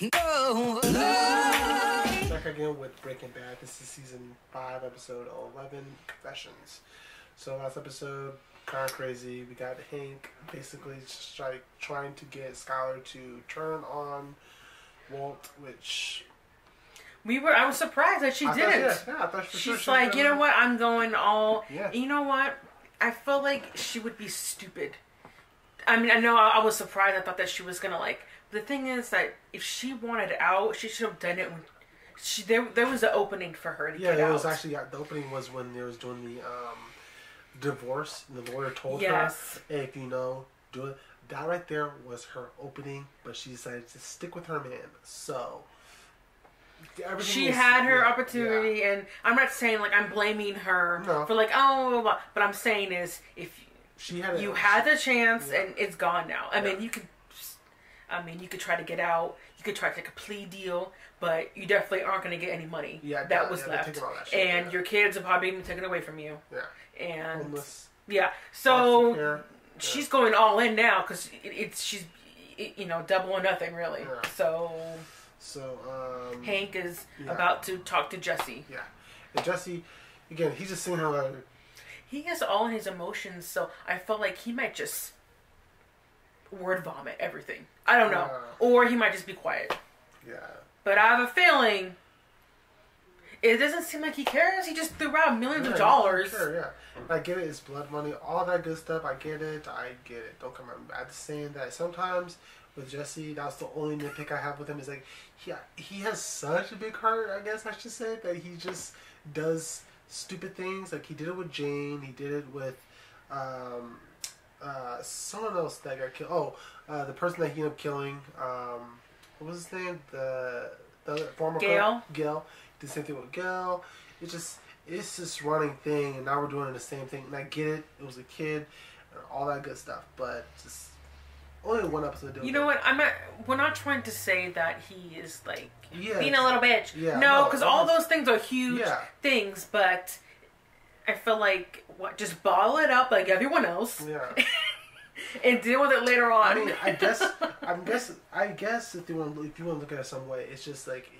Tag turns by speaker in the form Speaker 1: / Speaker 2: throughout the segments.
Speaker 1: Back again with Breaking Bad. This is season 5, episode 11, Confessions. So last episode, kind of crazy. We got Hank basically just trying to get Skyler to turn on Walt, which
Speaker 2: I was surprised that she didn't.
Speaker 1: I thought for sure
Speaker 2: She's like, you know what? I'm going all.
Speaker 1: Yeah.
Speaker 2: You know what? I felt like she would be stupid. I mean, I know I was surprised. I thought that she was gonna like. The thing is that if she wanted out, she should have done it when there was an opening for her to get out.
Speaker 1: Yeah, it was actually the opening was when they was doing the divorce. And the lawyer told her, "Hey, if you know, do it." That right there was her opening, but she decided to stick with her man. So
Speaker 2: she had her opportunity, and I'm not saying like I'm blaming her for like but I'm saying is if you had the chance and it's gone now. I mean, you could try to get out. You could try to take a plea deal, but you definitely aren't going to get any money that was left. And your kids are probably being taken away from you.
Speaker 1: Yeah.
Speaker 2: And
Speaker 1: homeless.
Speaker 2: Yeah. So she's going all in now because she's double or nothing really. Yeah. So Hank is about to talk to Jesse.
Speaker 1: Yeah. And Jesse, again, he's just seeing her like.
Speaker 2: He has all his emotions, so I felt like he might just word vomit everything. I don't know. Or he might just be quiet.
Speaker 1: Yeah.
Speaker 2: But I have a feeling it doesn't seem like he cares. He just threw out millions of dollars.
Speaker 1: Sure, I get it. It's blood money. All that good stuff. I get it. Don't come on. I'm just saying that sometimes with Jesse, that's the only nitpick I have with him is like, he has such a big heart, I guess I should say, that he just does stupid things. Like he did it with Jane. He did it with someone else that got killed. The person that he ended up killing. What was his name? The former
Speaker 2: Gale.
Speaker 1: Gale. Did the same thing with Gale. It's this running thing, and now we're doing the same thing. And I get it. It was a kid, and all that good stuff. But just only one episode.
Speaker 2: You know what? We're not trying to say that he is like being a little bitch.
Speaker 1: Yeah,
Speaker 2: no, because all those things are huge things. But I feel like just bottle it up like everyone else.
Speaker 1: Yeah.
Speaker 2: And deal with it later on.
Speaker 1: I mean, I guess if you want to look at it some way, it's just like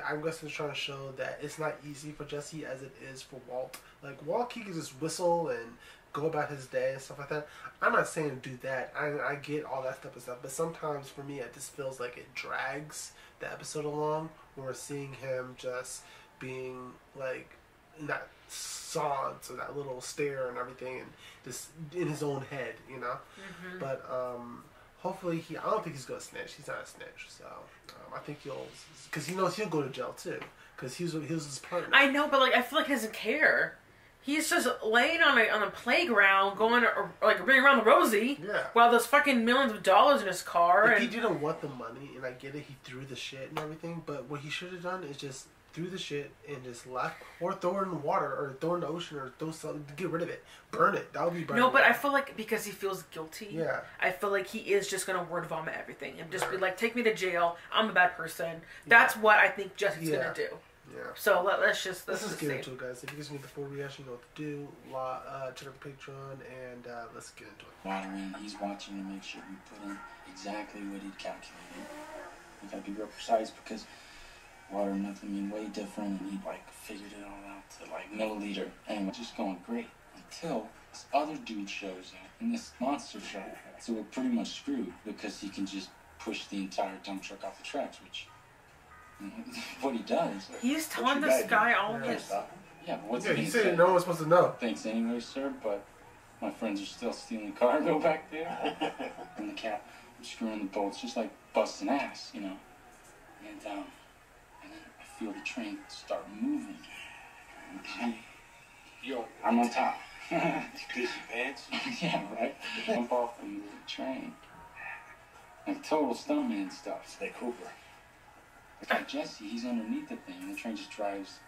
Speaker 1: I'm guessing it's trying to show that it's not easy for Jesse as it is for Walt. Like Walt, he can just whistle and go about his day and stuff like that. I'm not saying to do that. I get all that type of stuff, but sometimes for me, it just feels like it drags the episode along when we're seeing him just being like not solid, so that little stare and everything, and just in his own head, you know. Mm-hmm. But hopefully I don't think he's gonna snitch. He's not a snitch, so I think because he knows he'll go to jail too, because he was his partner.
Speaker 2: I know, but like I feel like he doesn't care. He's just laying on a playground, going like running around the Rosie, while there's fucking millions of dollars in his car.
Speaker 1: Like, he didn't want the money, and I get it. He threw the shit and everything, but what he should have done is just threw the shit and just left, or throw it in the water, or throw it in the ocean, or throw something to get rid of it, burn it. That would be better.
Speaker 2: No, but I feel like because he feels guilty.
Speaker 1: Yeah.
Speaker 2: I feel like he is just gonna word vomit everything and just be like, "Take me to jail. I'm a bad person." That's what I think Jesse's gonna do.
Speaker 1: Yeah.
Speaker 2: So let's just
Speaker 1: get into it, guys. If you guys need the full reaction, you know what to do. Check out the Patreon, and let's get into it.
Speaker 3: Watering, he's watching to make sure you put in exactly what he calculated. You gotta be real precise because water and nothing mean way different, and he like figured it all out to like milliliter. Anyway, just going great until this other dude shows up in this monster truck. So we're pretty much screwed because he can just push the entire dump truck off the tracks, which what he does.
Speaker 2: He's telling this guy all of this.
Speaker 3: Yeah, but what's
Speaker 1: he said no one's supposed to know.
Speaker 3: Thanks anyway, sir, but my friends are still stealing cargo back there. In the cap, I'm screwing the bolts, just like busting ass, you know. And then I feel the train start moving. Yo, I'm on top.
Speaker 4: Piss your pants?
Speaker 3: Yeah, right? Jump off and move the train. Like total stuntman stuff.
Speaker 4: Snake Hooper.
Speaker 3: Like Jesse, he's underneath the thing, and the train just drives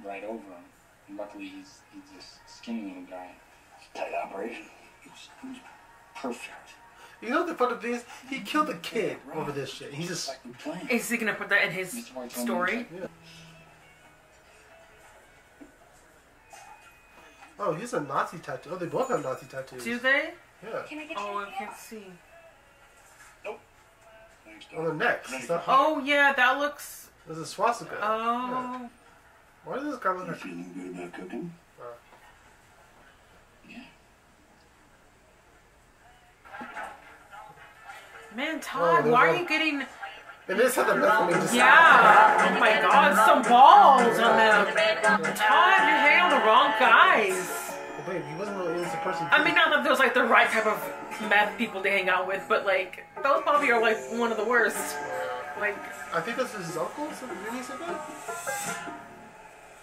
Speaker 3: right over him. And luckily, he's this skinny little guy.
Speaker 4: Tight operation. It was perfect.
Speaker 1: You know what the funny thing is? He killed a kid over this shit. He's just
Speaker 2: Is he gonna put that in his story?
Speaker 1: Yeah. Oh, he's a Nazi tattoo. Oh, they both have Nazi tattoos.
Speaker 2: Do they?
Speaker 1: Yeah.
Speaker 2: Can I get I can't see.
Speaker 4: Nope.
Speaker 1: On the neck.
Speaker 2: Oh, yeah, that looks...
Speaker 1: There's a swastika.
Speaker 2: Oh.
Speaker 1: Yeah. Why does this guy look like...
Speaker 4: feeling good about cooking?
Speaker 3: Yeah.
Speaker 2: Man, Todd, why are you getting...
Speaker 1: It is something that just...
Speaker 2: Yeah. Oh, my God. Some balls on them. Todd, you're hanging on the wrong guys.
Speaker 1: Well, babe, he wasn't really innocent person.
Speaker 2: I mean, not that those like the right type of meth people to hang out with, but like those probably are like one of the worst. Like,
Speaker 1: I think this is his uncle. Didn't he say that?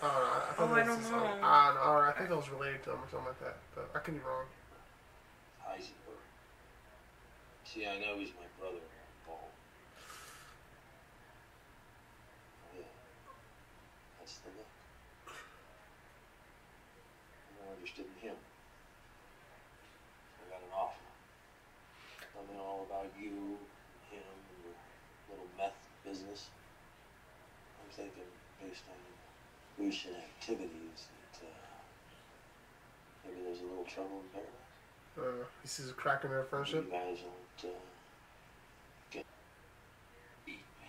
Speaker 1: I don't know. I think it was related to him or something like that. But I could be wrong.
Speaker 4: Heisenberg. See, I know he's my brother, Paul. Oh, yeah. That's the look. I'm more interested in him. I got an offer. Tell me all about you, him, and your little meth business. I'm thinking, based on recent activities, that maybe there's a little trouble in paradise.
Speaker 1: He sees a crack in their friendship.
Speaker 4: You guys don't get beat me.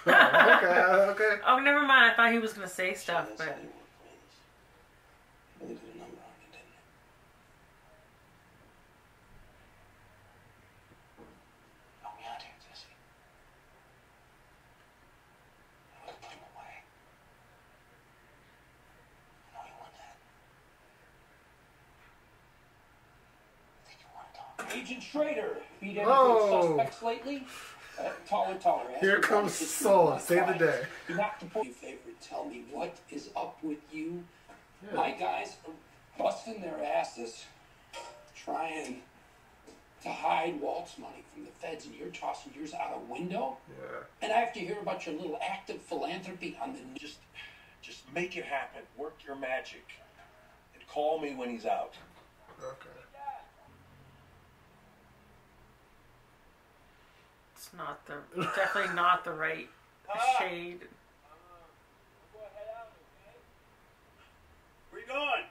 Speaker 1: Okay.
Speaker 2: Oh, never mind. I thought he was gonna say stuff,
Speaker 4: That's
Speaker 2: but
Speaker 4: how you work, ladies. Really did a number on me, didn't it? Help me out here, Jesse. I would put him away. I know you want that. I think you want to talk.
Speaker 5: Agent Schrader, beat any
Speaker 1: Oh.
Speaker 5: good suspects lately? Taller.
Speaker 1: Here comes Soul. Save the day.
Speaker 5: You have to put your favorite. Tell me what is up with you. Yeah. My guys are busting their asses, trying to hide Walt's money from the feds, and you're tossing yours out a window.
Speaker 1: Yeah.
Speaker 5: And I have to hear about your little act of philanthropy on the news.
Speaker 6: Just make it happen. Work your magic, and call me when he's out.
Speaker 1: Okay.
Speaker 2: it's not the definitely not the right shade.
Speaker 6: Where you going?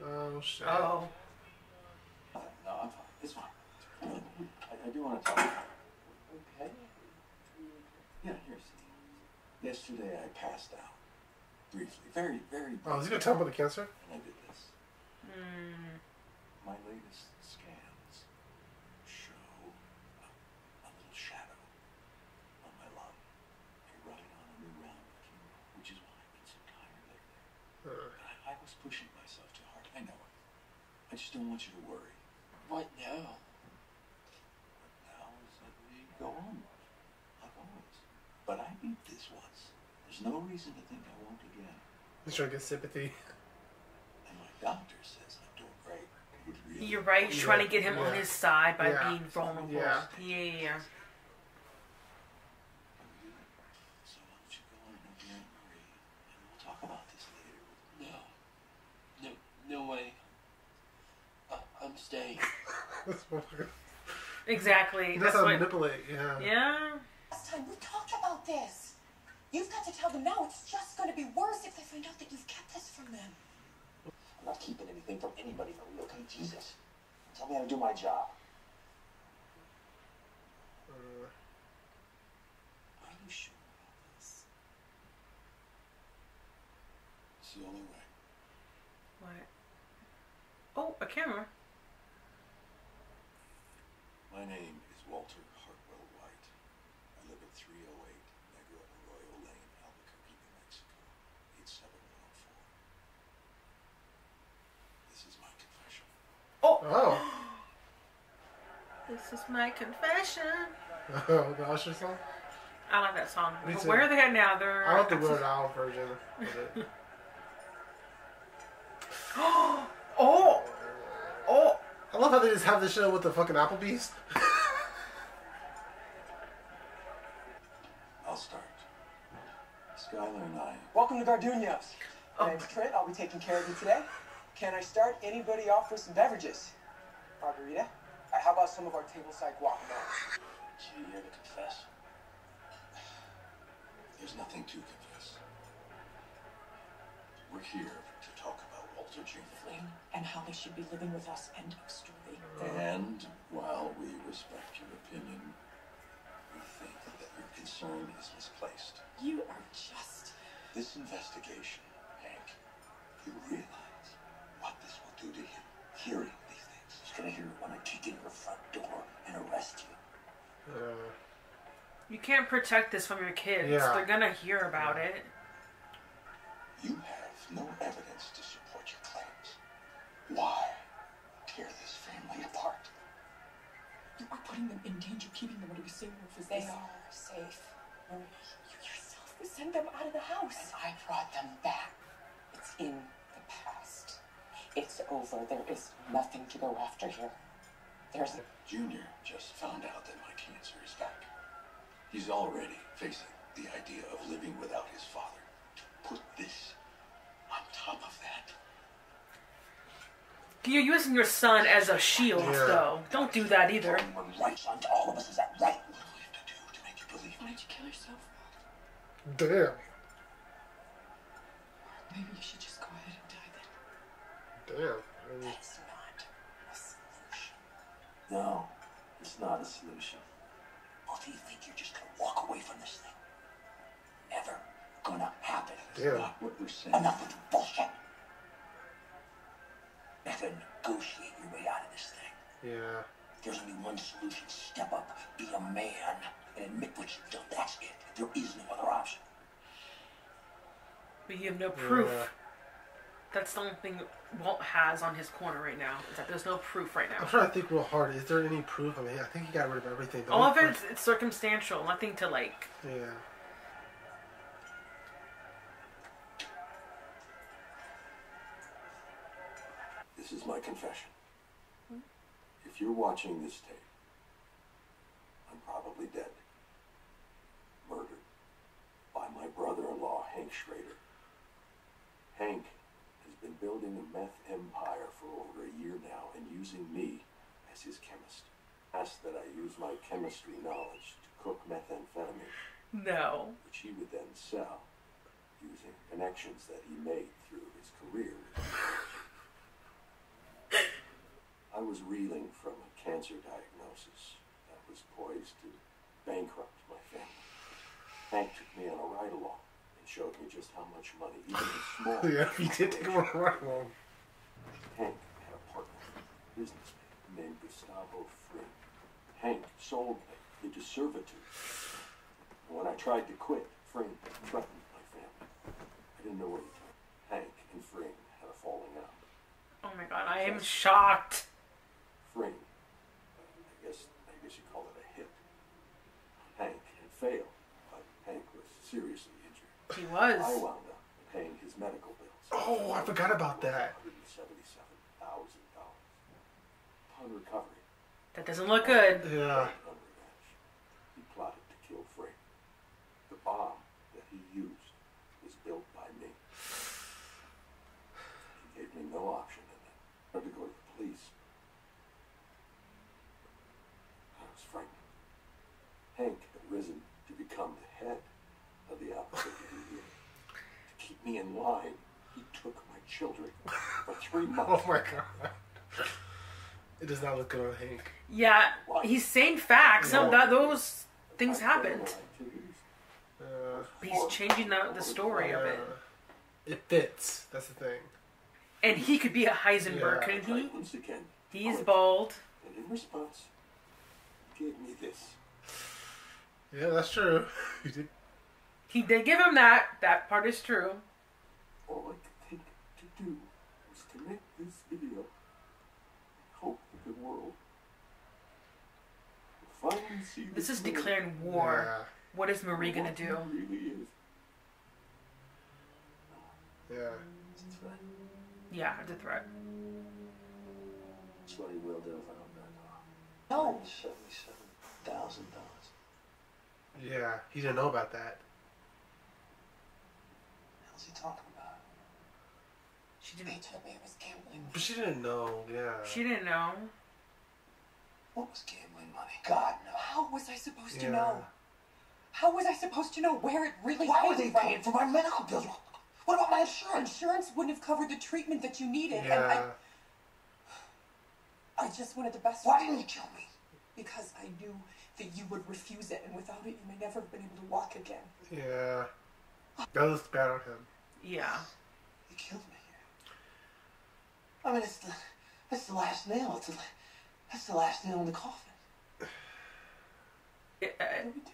Speaker 1: Oh shit.
Speaker 2: Oh.
Speaker 4: No, I'm fine. It's fine. I do want to talk. Okay? Yeah, here, see. Yesterday I passed out. Briefly. Very briefly.
Speaker 1: Oh, is he gonna talk about the cancer?
Speaker 4: And I did this. My latest scans show a little shadow on my lung. You're running on a new round of chemo, which is why I've been so tired lately. But I was pushing myself too hard. I know it. I just don't want you to worry.
Speaker 3: What now?
Speaker 4: What now is that we go on, like always. But I beat this once. There's no reason to think I won't again.
Speaker 1: He's trying to get sympathy.
Speaker 4: And my doctor says I'm doing great. Really
Speaker 2: You're right. You're trying to get him on his side by being vulnerable.
Speaker 1: Yeah.
Speaker 2: Yeah.
Speaker 4: So why don't you go on and open Aunt Marie, and we'll talk about this later.
Speaker 3: No way. I'm staying.
Speaker 2: Exactly.
Speaker 1: That's how manipulate. Yeah.
Speaker 2: Yeah.
Speaker 7: Last time we talked about this. You've got to tell them now. It's just going to be worse if they find out that you've kept this from them.
Speaker 4: I'm not keeping anything from anybody, Marie, okay? Jesus. Tell me how to do my job. Are you sure about this? It's the only way.
Speaker 2: What? Oh, a camera.
Speaker 4: My name is Walter Hartwell White. I live at 308 Negro Arroyo Lane, Albuquerque, New Mexico, 87104. This is my confession.
Speaker 1: Oh.
Speaker 2: This is my confession.
Speaker 1: Oh, the Usher song?
Speaker 2: I like that song.
Speaker 1: Me
Speaker 2: But
Speaker 1: too.
Speaker 2: where are they at now? They're.
Speaker 1: I like the Weird Al version of it.
Speaker 2: Oh!
Speaker 1: I love how they just have this show with the fucking Applebee's.
Speaker 4: I'll start. Skylar and I.
Speaker 8: Welcome to Gardenia's. My name's Trent. I'll be taking care of you today. Can I start anybody off with some beverages? Margarita? How about some of our tableside guacamole?
Speaker 4: So you here to confess? There's nothing to confess. We're here to talk about Walter
Speaker 7: Flynn and Holly should be living with us. End of story.
Speaker 9: And while we respect your opinion, we think that your concern is misplaced.
Speaker 7: You are just...
Speaker 9: This investigation, Hank, you realize what this will do to him, hearing these things.
Speaker 5: He's gonna hear it when I kick in your front door and arrest you.
Speaker 2: You can't protect this from your kids. Yeah. They're gonna hear about it.
Speaker 9: You have no evidence to support your claims. Why tear this family apart?
Speaker 7: You are putting them in danger, keeping them under the same roof as
Speaker 10: they are safe.
Speaker 7: You yourself would send them out of the house.
Speaker 10: And I brought them back. It's in the past. It's over. There is nothing to go after here. There's...
Speaker 9: Junior just found out that my cancer is back. He's already facing the idea of living without his father. To put this on top of that.
Speaker 2: You're using your son as a shield, though. Don't do that either.
Speaker 5: Right, son, to all of us, is that right?
Speaker 9: What do we have to do to make you believe?
Speaker 7: Why did you kill yourself?
Speaker 1: Damn.
Speaker 7: Maybe you should just go ahead and die then.
Speaker 1: Damn.
Speaker 10: That's not a solution.
Speaker 5: No, it's not a solution. Or do you think you're just gonna walk away from this thing? Never gonna happen.
Speaker 1: Damn.
Speaker 9: Not what we're saying.
Speaker 5: Enough with the bullshit. You have to negotiate your way out of this thing.
Speaker 1: Yeah.
Speaker 5: There's only one solution. Step up, be a man, and admit what you've done. That's it. There is no other option.
Speaker 2: But you have no proof. Yeah. That's the only thing Walt has on his corner right now. Is that there's no proof right now.
Speaker 1: I'm trying to think real hard. Is there any proof? I mean, I think he got rid of everything.
Speaker 2: All of it's circumstantial. Nothing to like.
Speaker 1: Yeah.
Speaker 9: This is my confession. If you're watching this tape, I'm probably dead. Murdered by my brother-in-law, Hank Schrader. Hank has been building a meth empire for over a year now and using me as his chemist. Asked that I use my chemistry knowledge to cook methamphetamine.
Speaker 2: No.
Speaker 9: Which he would then sell using connections that he made through his career. I was reeling from a cancer diagnosis that was poised to bankrupt my family. Hank took me on a ride-along and showed me just how much money, even a small...
Speaker 1: Yeah, he did take him on a ride-along.
Speaker 9: Hank had a partner, a businessman named Gustavo Fring. Hank sold me into servitude. And when I tried to quit, Fring threatened my family. I didn't know what he did. Hank and Fring had a falling out.
Speaker 2: Oh my god, I am shocked.
Speaker 9: Fring, I guess you call it a hit. Hank had failed, but Hank was seriously injured.
Speaker 2: He was.
Speaker 9: I wound up paying his medical bills.
Speaker 1: Oh, I forgot about that.
Speaker 9: $177,000. Upon recovery.
Speaker 2: That doesn't look good.
Speaker 1: Yeah.
Speaker 9: He plotted to kill Fring. The bomb that he used was built by me. He gave me no option in that. I had to go to the police. I was frightened. Hank had risen to become the head of the Alphabet Union. To keep me in line, he took my children for 3 months.
Speaker 1: Oh my god. It does not look good on Hank.
Speaker 2: Yeah, he's saying facts. No, those things happened. He's changing the story of it.
Speaker 1: It fits. That's the thing.
Speaker 2: And he could be a Heisenberg, couldn't he? He's bald.
Speaker 9: And in response, he gave me this.
Speaker 1: Yeah, that's true.
Speaker 2: He did give him that. That part is true.
Speaker 9: All I could think to do was to make this video. Hope that the world will finally see
Speaker 2: this is declaring war. Yeah. What is Marie gonna do?
Speaker 9: Really is.
Speaker 1: Yeah.
Speaker 5: It's a threat.
Speaker 2: Yeah, it's a threat.
Speaker 5: That's what he will do if I don't back off.
Speaker 10: No.
Speaker 5: $77,000.
Speaker 1: Yeah, he didn't know about that.
Speaker 5: How's he talking about?
Speaker 10: She didn't tell me it was gambling.
Speaker 1: But she didn't know, yeah.
Speaker 2: She didn't know.
Speaker 5: What was gambling money? God, no.
Speaker 7: How was I supposed to know? How was I supposed to know where it really
Speaker 5: Why
Speaker 7: came
Speaker 5: were they
Speaker 7: from?
Speaker 5: paying for my medical bills? What about my insurance?
Speaker 7: Insurance wouldn't have covered the treatment that you needed.
Speaker 1: Yeah.
Speaker 7: And I just wanted the best.
Speaker 5: Why didn't you kill me?
Speaker 7: Because I knew that you would refuse it, and without it, you may never have been able to walk again.
Speaker 1: Yeah. That was bad on him.
Speaker 2: Yeah.
Speaker 5: You killed me. I mean, that's the last nail. That's the last nail in the coffin.
Speaker 2: What do we do?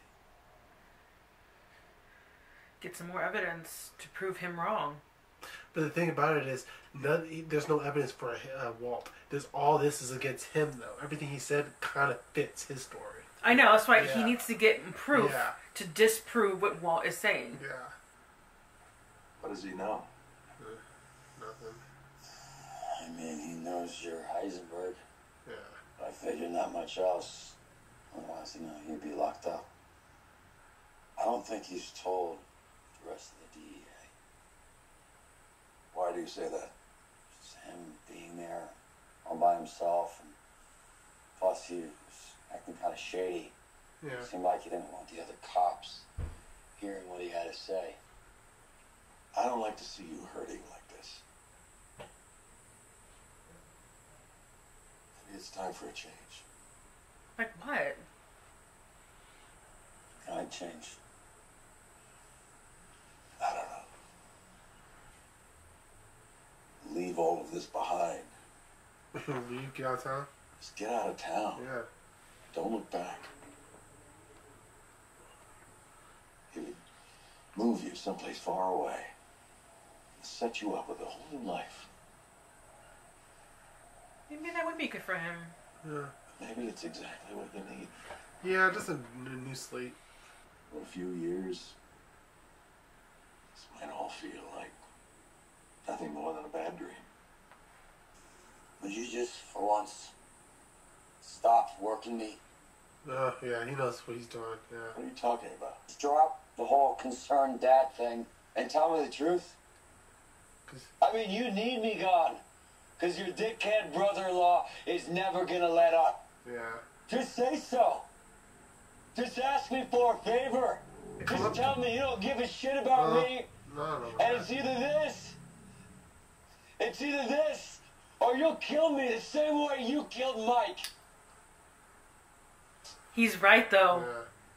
Speaker 2: Get some more evidence to prove him wrong.
Speaker 1: But the thing about it is, there's no evidence for Walt. All this is against him, though. Everything he said kind of fits his story.
Speaker 2: I know, that's why he needs to get proof to disprove what Walt is saying.
Speaker 1: Yeah.
Speaker 9: What does he know?
Speaker 1: Nothing.
Speaker 3: I mean, he knows you're Heisenberg.
Speaker 1: Yeah.
Speaker 3: I figured not much else. Otherwise, he'd be locked up. I don't think he's told the rest of the DEA.
Speaker 9: Why do you say that?
Speaker 3: Just him being there all by himself, and plus he was acting kind of shady.
Speaker 1: Yeah.
Speaker 3: It seemed like he didn't want the other cops hearing what he had to say.
Speaker 9: I don't like to see you hurting like this. Maybe it's time for a change.
Speaker 2: Like what?
Speaker 3: Can I change?
Speaker 9: I don't know. Leave all of this behind.
Speaker 1: Leave, get out of town?
Speaker 9: Just get out of town.
Speaker 1: Yeah.
Speaker 9: Don't look back. He would move you someplace far away. Set you up with a whole new life.
Speaker 2: Maybe that would be good for him.
Speaker 1: Yeah.
Speaker 9: Maybe it's exactly what you need.
Speaker 1: Yeah, just a new slate.
Speaker 9: For a few years, this might all feel like nothing more than a bad dream.
Speaker 3: Would you just, for once, stop working me?
Speaker 1: Yeah, he knows what he's doing. Yeah.
Speaker 9: What are you talking about?
Speaker 3: Just drop the whole concerned dad thing and tell me the truth. I mean, you need me gone. Because your dickhead brother-in-law is never going to let up.
Speaker 1: Yeah.
Speaker 3: Just say so. Just ask me for a favor. Just tell me you don't give a shit about me.
Speaker 1: No.
Speaker 3: And it's either this, or you'll kill me the same way you killed Mike.
Speaker 2: He's right, though.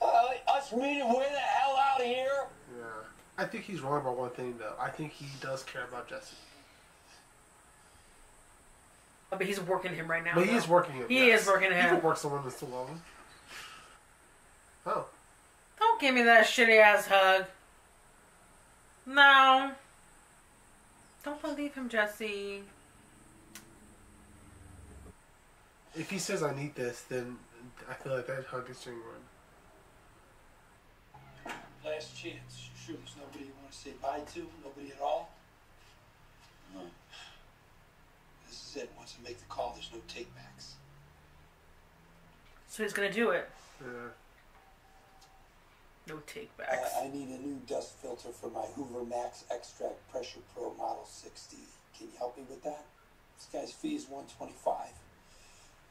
Speaker 1: Yeah.
Speaker 3: Us meeting way the hell out of here.
Speaker 1: Yeah. I think he's wrong about one thing, though. I think he does care about Jesse.
Speaker 2: But he's working him right now.
Speaker 1: But he is working him.
Speaker 2: He is working him.
Speaker 1: He can work someone that's still love him. Oh.
Speaker 2: Don't give me that shitty ass hug. No. Don't believe him, Jesse.
Speaker 1: If he says I need this, then I feel like that hug is genuine.
Speaker 5: Last chance. Sure, there's nobody you want to say bye to? Nobody at all?
Speaker 3: No.
Speaker 5: This is it. Once I make the call, there's no takebacks.
Speaker 2: So he's gonna do it.
Speaker 1: Yeah.
Speaker 2: No takebacks.
Speaker 5: I need a new dust filter for my Hoover Max Extract Pressure Pro Model 60. Can you help me with that? This guy's fee is $125.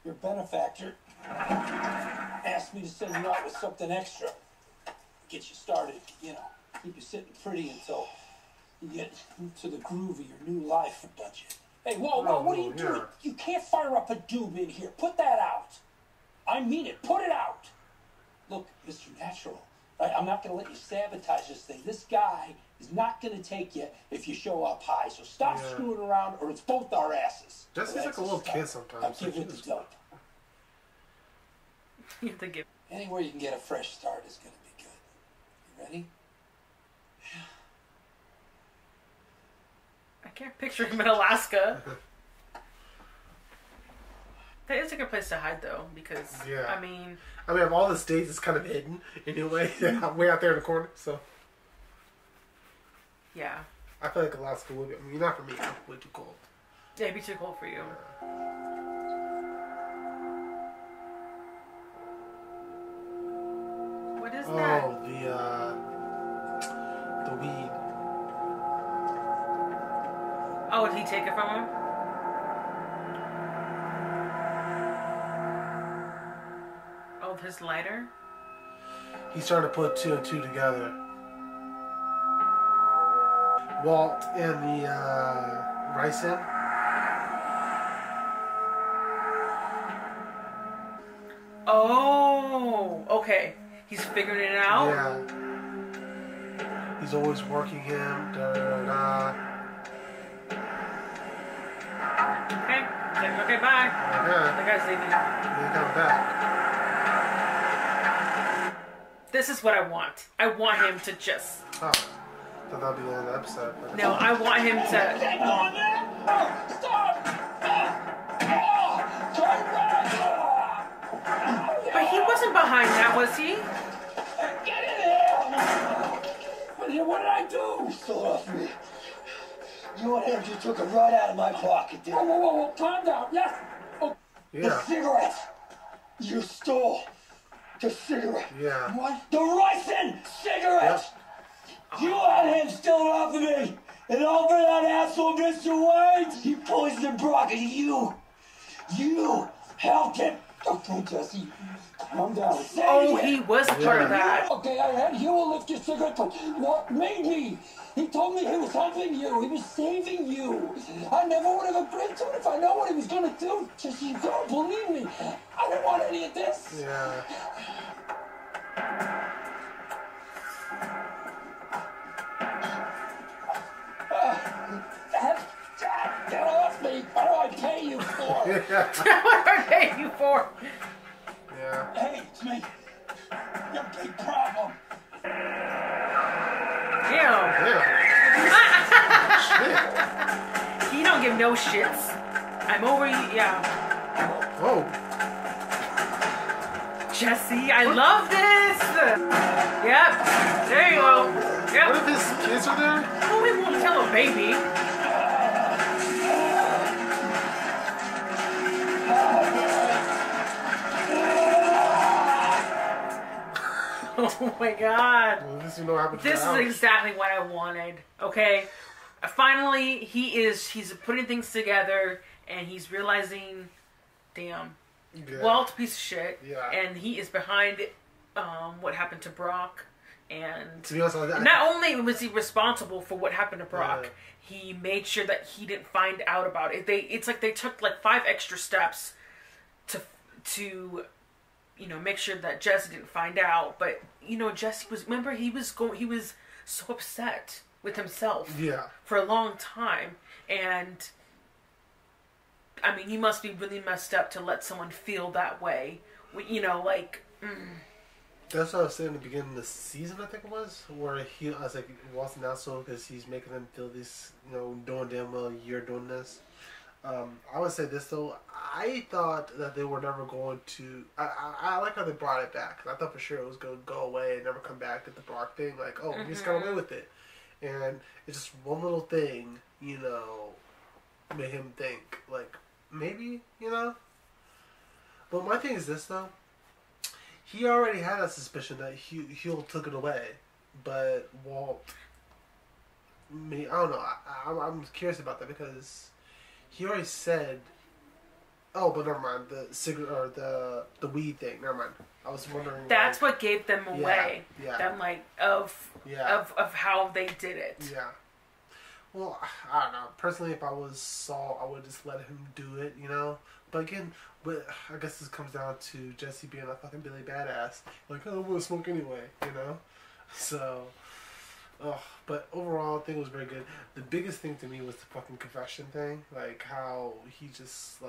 Speaker 5: Your benefactor asked me to send you out with something extra. Get you started, keep you sitting pretty until you get to the groove of your new life, don't you? Hey, whoa, what are you doing? You can't fire up a doob in here. Put that out. I mean it. Put it out. Look, Mr. Natural, I'm not going to let you sabotage this thing. This guy is not going to take you if you show up high. So stop screwing around or it's both our asses.
Speaker 1: Jesse's like a little kid sometimes.
Speaker 5: I'll give it the dope.
Speaker 2: You have to give.
Speaker 5: Anywhere you can get a fresh start is going to be good. You ready? Yeah.
Speaker 2: I can't picture him in Alaska. That is a good place to hide, though, because, I mean,
Speaker 1: of all the states, it's kind of hidden, anyway, way out there in the corner, so.
Speaker 2: Yeah.
Speaker 1: I feel like Alaska would be, not for me, it's way too cold.
Speaker 2: Yeah, it'd be too cold for you. What is that?
Speaker 1: Oh, the weed.
Speaker 2: Oh, did he take it from him? Oh, his lighter?
Speaker 1: He's trying to put two and two together. Walt and the Ricin.
Speaker 2: Oh, okay. He's figuring it out.
Speaker 1: Yeah. He's always working him. Da da da.
Speaker 2: Okay. Okay, bye.
Speaker 1: Okay.
Speaker 2: The guy's leaving.
Speaker 1: He's coming back.
Speaker 2: This is what I want. I want him to just.
Speaker 1: Oh. I thought that'd be the end of the episode.
Speaker 2: No, I want him to.
Speaker 5: Stop!
Speaker 2: But he wasn't behind that, was he?
Speaker 5: Get in here! What did I do? You stole off me. You and him just took a run out of my pocket, didn't you? Whoa, calm down. Yes. Oh,
Speaker 1: yeah.
Speaker 5: The cigarette. You stole the cigarette.
Speaker 1: Yeah.
Speaker 5: What? The Ricin cigarette. Yep. You had him steal it off of me. And over that asshole, Mr. Wade, he poisoned Brock, and you helped him. Okay, Jesse, calm down.
Speaker 2: Oh, he was part of that.
Speaker 5: Okay, I had Hugo lift your cigarette, but what made me? He told me he was helping you. He was saving you. I never would have agreed to it if I know what he was going to do. Jesse, you don't believe me. I didn't want any of this.
Speaker 1: Yeah.
Speaker 5: Get off me! What do I pay you for?
Speaker 2: What do I pay you for?
Speaker 1: Yeah.
Speaker 5: Hey, it's me. Your big problem.
Speaker 2: Damn.
Speaker 1: Shit.
Speaker 2: He don't give no shits. I'm over you. Yeah.
Speaker 1: Whoa.
Speaker 2: Jesse, I love this. Yep. There you go. Yep.
Speaker 1: What if his kids are there?
Speaker 2: Oh, we won't tell a baby. Oh my god.
Speaker 1: Well, this
Speaker 2: is exactly what I wanted. Okay. Finally, he's putting things together and he's realizing, damn, Walt's a piece of shit.
Speaker 1: Yeah.
Speaker 2: And he is behind what happened to Brock. And
Speaker 1: to be honest,
Speaker 2: not only was he responsible for what happened to Brock, he made sure that he didn't find out about it. It's like they took like 5 extra steps to make sure that Jesse didn't find out. But Jesse was he was so upset with himself for a long time, and I mean, he must be really messed up to let someone feel that way.
Speaker 1: That's what I was saying in the beginning of the season, I think it was, where I was like, Walt's not so because he's making them feel this, doing damn well you're doing this. I would say this though, I thought that they were never going to. I like how they brought it back. I thought for sure it was going to go away and never come back at the Brock thing. Like, we just got away with it, and it's just one little thing, made him think like maybe, But my thing is this though. He already had a suspicion that Huel took it away, but Walt. I don't know. I'm curious about that because. He already said, "Oh, but never mind the cigarette or the weed thing. Never mind. I was wondering."
Speaker 2: That's what gave them away. Yeah. Them of how they did it.
Speaker 1: Yeah. Well, I don't know. Personally, if I was Saul, I would just let him do it. But again, I guess this comes down to Jesse being a fucking Billy badass. Like, I'm gonna smoke anyway. So. But overall, I think it was very good. The biggest thing to me was the fucking confession thing. Like, how he just,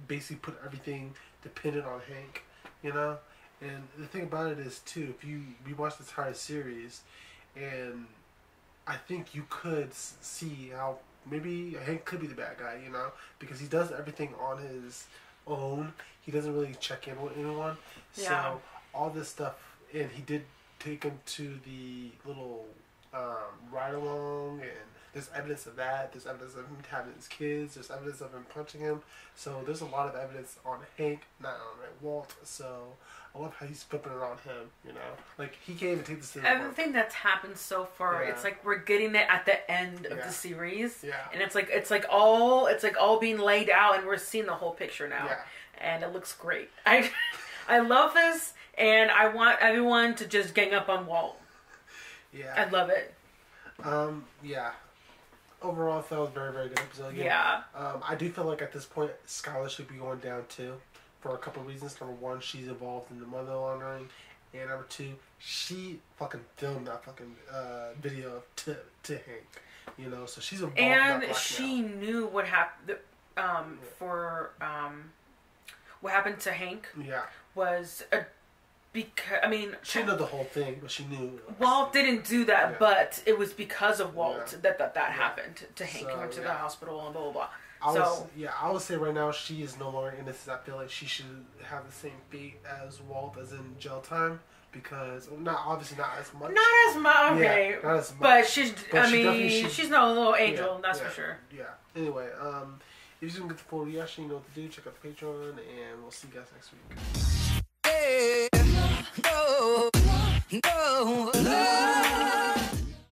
Speaker 1: basically put everything dependent on Hank, And the thing about it is, too, if you rewatch the entire series, and I think you could see how maybe Hank could be the bad guy, Because he does everything on his own. He doesn't really check in with anyone. Yeah. So, all this stuff, and he did take him to the little ride along, and there's evidence of that. There's evidence of him having his kids. There's evidence of him punching him. So there's a lot of evidence on Hank, not on Walt. So I love how he's flipping it on him. Like he can't even take this to the
Speaker 2: everything that's happened so far. Yeah. It's like we're getting it at the end of the series, and it's like all being laid out, and we're seeing the whole picture now, and it looks great. I love this. And I want everyone to just gang up on Walt.
Speaker 1: Yeah.
Speaker 2: I love it.
Speaker 1: Yeah. Overall, I thought it was a very, very good episode. Again.
Speaker 2: Yeah.
Speaker 1: I do feel like at this point, Skylar should be going down too, for a couple of reasons. Number one, she's involved in the money laundering, and number two, she fucking filmed that fucking video to Hank. You know, so she's involved. And
Speaker 2: she knew what happened. What happened to Hank.
Speaker 1: Yeah.
Speaker 2: Was because I mean
Speaker 1: she knew the whole thing, but she knew
Speaker 2: Walt didn't do that, but it was because of Walt that happened to Hank. He went to the hospital and blah blah blah.
Speaker 1: I would say right now she is no longer innocent. I feel like she should have the same fate as Walt, as in jail time, because not as much.
Speaker 2: Not as much, okay.
Speaker 1: Yeah, not as much.
Speaker 2: But she's no little angel, that's for sure.
Speaker 1: Yeah. Anyway, if you can get the full reaction, you know what to do. Check out the Patreon, and we'll see you guys next week. Hey, no.